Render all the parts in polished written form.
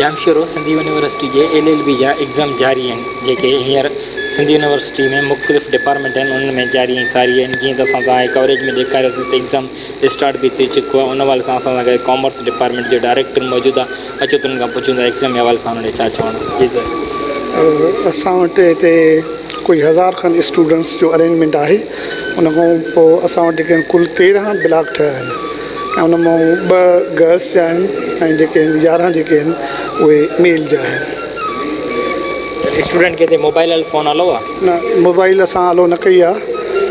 Jamshoro Sindhi university के LLB जा exam जारी हैं जेके हींअर सिंधी यूनिवर्सिटी में मुख़्तलिफ़ डिपार्टमेंट हैं उनमें जारी ऐं सारी आहिनि। जीअं त असां तव्हांखे कवरेज में ॾेखारियोसीं त एग्ज़ाम स्टार्ट भी थी चुको आहे। उन हवाले सां असां सां गॾु कॉमर्स डिपार्टमेंट जो डायरेक्टर मौजूदु आहे। अचो त उन्हनि खां पुछूं था एग्ज़ाम जे हवाले सां उन्हनि छा चवणो। जी सर, असां वटि हिते कोई 1000 खन स्टूडेंट्स जो अरेंजमेंट आहे। उन खां पोइ असां वटि कुल 13 ब्लॉक ठहिया आहिनि ऐं उन मां 2 गर्ल्स जा आहिनि ऐं जेके 11 जेके आहिनि उहे मेल जा आहिनि। स्टूडेंट खे मोबाइल हल फ़ोन हलो आहे न, मोबाइल असां हलो न कई आहे।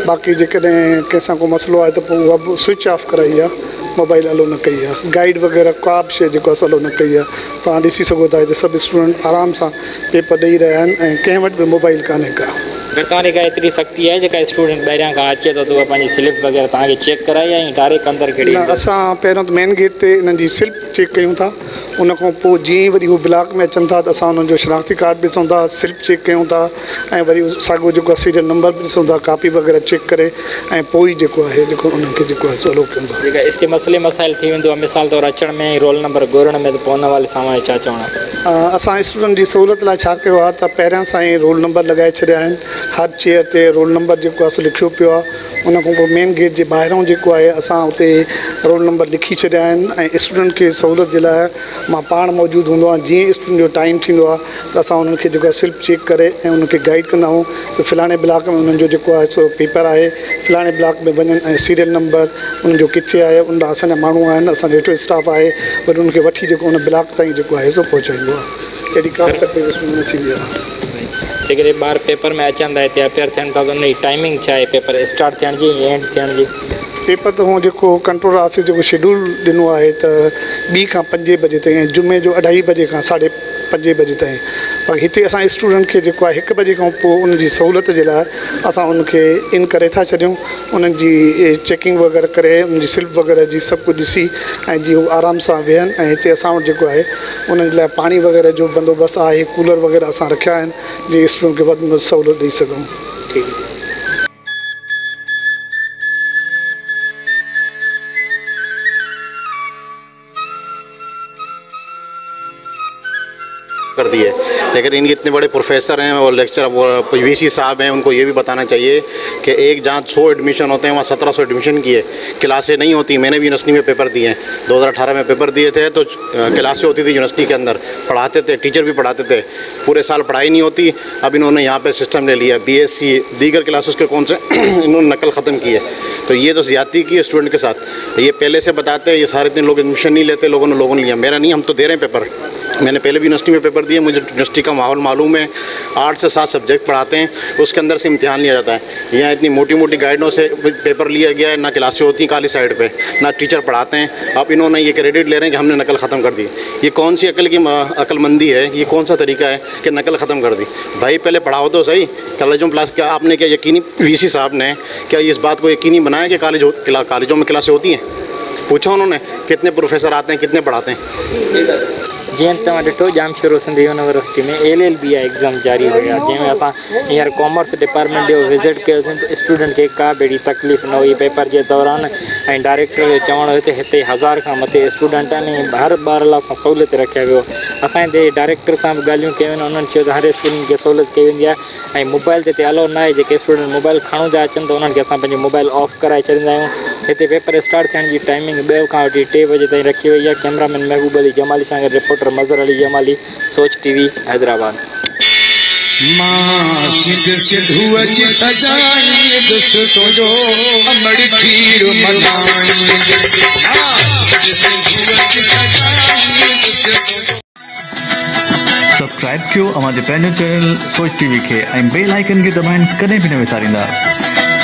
बाक़ी जेकॾहिं कंहिंसां को मसइलो आहे त पोइ उहा बि स्विच ऑफ कराई आहे, मोबाइल हलो न कई आहे। गाइड वग़ैरह का बि शइ जेको असां हलो न कई आहे। तव्हां ॾिसी सघो था त सभु स्टूडेंट आराम सां पेपर ॾेई रहिया आहिनि ऐं कंहिं वटि बि मोबाइल कान्हे का। अगरि तव्हांजी का एतिरी सख़्ती आहे जेका स्टूडेंट ॿाहिरियां खां अचे थो त उहा पंहिंजी स्लिप वग़ैरह तव्हांखे चेक कराई ऐं डायरेक्ट अंदरि कहिड़ी? न, असां पहिरियों त मेन गेट ते इन्हनि जी स्लिप चेक कयूं था। उन खां पोइ जीअं ई वरी उहे ब्लॉक में अचनि था त असां उन्हनि जो शनाख़्ती कार्ड ॾिसूं था, स्लिप चेक कयूं था ऐं वरी साॻियो जेको सीरियल नंबर बि ॾिसूं था, कापी वग़ैरह चेक करे ऐं पोइ ई जेको आहे जेको उन्हनि खे जेको आहे सवलो कयूं था। जेका इसके मसइले मसाइल थी वेंदो आहे मिसाल तौरु अचण में रोल नंबर ॻोल्हण में, त पोइ उन हवाले सां छा चवणो? असां स्टूडेंट जी सहूलियत लाइ छा कयो आहे त पहिरियां सां ई रोल नंबर लॻाए छॾिया आहिनि। हर चेयर ते रोल नंबर जेको आहे लिखियो पियो आहे। उन खां पोइ मेन गेट जे ॿाहिरां जेको आहे असां उते रोल नंबर लिखी छॾिया आहिनि ऐं स्टूडेंट खे सहूलियत जे लाइ मां पाण मौजूदु हूंदो आहे। जीअं स्टूडेंट जो टाइम थींदो आहे त असां उन्हनि खे जेको आहे स्लिप चेक करे ऐं उनखे गाइड कंदा आहियूं त फ़लाणे ब्लॉक में उन्हनि जो जेको आहे सो पेपर आहे, फ़लाणे ब्लॉक में वञनि ऐं सीरियल नंबर उन्हनि जो किथे आहे। उन असांजा माण्हू आहिनि, असांजो वेटर स्टाफ आहे, वरी उनखे वठी जेको उन ब्लॉक ताईं जेको आहे सो पहुचाईंदो आहे। अहिड़ी का तकलीफ़ न थींदी आहे। जेकॾहिं ॿार पेपर में अचनि था हिते अपेयर थियनि था त उन जी टाइमिंग छा आहे पेपर स्टार्ट थियण जी एंड थियण जी? पेपर त हूअं जेको कंट्रोल ऑफिस जेको शेड्यूल ॾिनो आहे त 2 खां 5 बजे ताईं ऐं जुमे जो 2:30 बजे खां 5:30 बजे ताईं। पर हिते असां स्टूडेंट खे जेको आहे 1 बजे खां पोइ उनजी सहूलियत जे लाइ असां उनखे इन करे था छॾियूं। उन्हनि जी चेकिंग वग़ैरह करे उनजी स्लिप वग़ैरह जी सभु कुझु ॾिसी ऐं जीअं उहे आराम सां वेहनि। ऐं हिते असां वटि जेको आहे उन्हनि जे लाइ पाणी वग़ैरह जो बंदोबस्तु आहे, कूलर वग़ैरह असां रखिया आहिनि जीअं स्टूडेंट खे वधि में वधि सहूलियत ॾेई सघूं। ठीकु आहे। कर दिए, लेकिन इनके इतने बड़े प्रोफेसर हैं और लेक्चर वो VC साहब हैं, उनको ये भी बताना चाहिए कि एक जहाँ 100 एडमिशन होते हैं वहाँ 1700 एडमिशन किए। क्लासें नहीं होती। मैंने भी यूनिवर्सिटी में पेपर दिए हैं, 2018 में पेपर दिए थे तो क्लासें होती थी यूनिवर्सिटी के अंदर, पढ़ाते थे, टीचर भी पढ़ाते थे, पूरे साल पढ़ाई नहीं होती। अब इन्होंने यहाँ पर सिस्टम ले लिया BSc दीगर क्लासेस के कौन से इन्होंने नकल ख़त्म की है। तो ये तो ज़्यादती की है स्टूडेंट के साथ। ये पहले से बताते हैं, ये सारे दिन लोग एडमिशन नहीं लेते, लोगों ने लिया। मेरा नहीं, हम तो दे रहे हैं पेपर। मैंने पहले भी यूनिवर्सिटी में पेपर दिए, मुझे यूनिवर्सिटी का माहौल मालूम है। 8 से 7 सब्जेक्ट पढ़ाते हैं, उसके अंदर से इम्तिहान लिया जाता है। यहाँ इतनी मोटी मोटी गाइडों से पेपर लिया गया है, ना क्लासें होती काली साइड पे, ना टीचर पढ़ाते हैं। अब इन्होंने ये क्रेडिट ले रहे हैं कि हमने नकल ख़त्म कर दी। ये कौन सी अक्लमंदी है? ये कौन सा तरीका है कि नकल ख़त्म कर दी? भाई पहले पढ़ाओ तो सही। कॉलेजों में क्या आपने क्या यकीनी VC साहब ने क्या इस बात को यकीनी बनाया कि कॉलेजों में क्लासें होती हैं? पूछा उन्होंने कितने प्रोफेसर आते हैं, कितने पढ़ाते हैं? जीअं तव्हां ॾिठो जामशोरो सिंधी यूनिवर्सिटी में LLB जा एग्ज़ाम जारी हुया, जंहिंमें असां हींअर कॉमर्स डिपार्टमेंट जो विज़िट कयोसीं त स्टूडेंट खे का बि अहिड़ी तकलीफ़ न हुई पेपर जे दौरान। ऐं डायरेक्टर जो चवणु हुयो त हिते 1000 खां मथे स्टूडेंट आहिनि ऐं हर ॿार लाइ असां सहूलियत रखिया वियो। असां हिते डायरेक्टर सां बि ॻाल्हियूं कयूं आहिनि, उन्हनि चयो त हर स्टूडेंट खे सहूलियत कई वेंदी आहे ऐं मोबाइल ते अलाउ न आहे। जेके स्टूडेंट मोबाइल खणूं था अचनि त उन्हनि खे असां पंहिंजो मोबाइल ऑफ कराए छॾींदा आहियूं। हिते पेपर स्टार्ट थियण जी टाइमिंग 2 खां वठी 3 बजे ताईं रखी वई आहे। कैमरामैन महबूब अली जमाली सां गॾु रिपोर्टर मज़र अली जमाली, सोच TV हैदराबाद। सब्सक्राइब कयो हमारे पंहिंजो चैनल सोच TV के ऐं बेल आइकन के दबाएं, कदें भी न विसारींदा।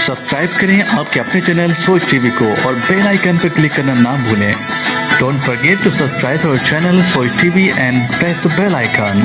सब्सक्राइब करें आपके अपने चैनल सोच TV को और बेल आइकन पर क्लिक करना ना भूलें। Don't forget to subscribe our channel Soch TV and press the bell icon.